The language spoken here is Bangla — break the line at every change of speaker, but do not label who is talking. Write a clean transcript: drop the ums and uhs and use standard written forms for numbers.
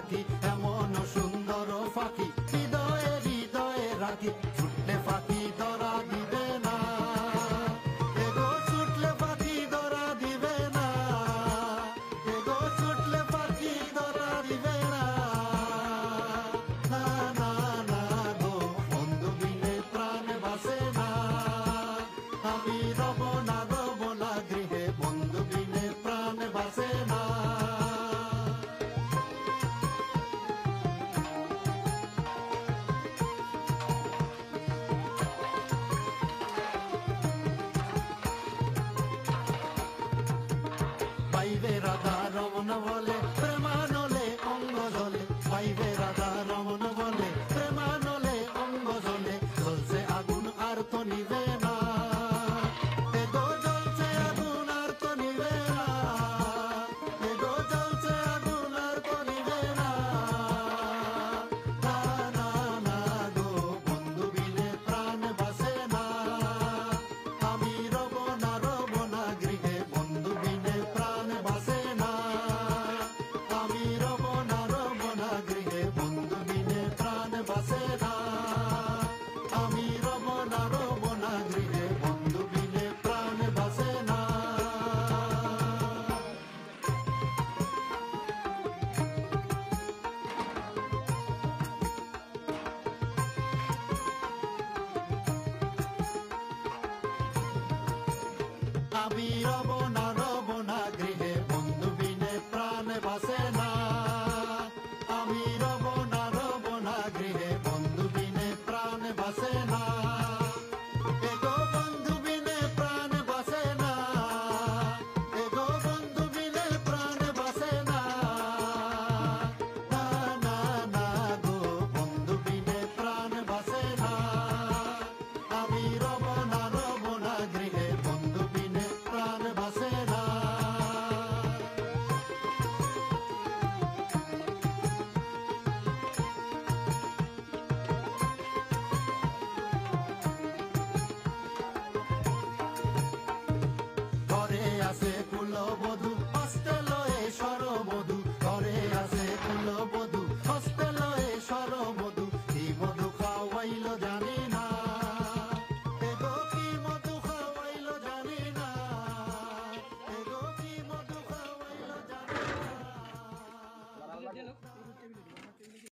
রাখি, এমন সুন্দর ফাঁকি হৃদয়ে হৃদয়ে রাখি, ছুটলে ফাঁকি ধরা দিবে না, এগো ছুটলে ফাঁকি ধরা দিবে না, এগো ছুটলে ফাঁকি ধরা দিবে না, না না না গো বন্ধু বিনে প্রাণ বাসে না, আমি রব না গৃহে বন্ধু বিনে প্রাণ বাসে না। পাইবে রাধা রমন বলে প্রেমানলে অঙ্গ জলে, পাইবে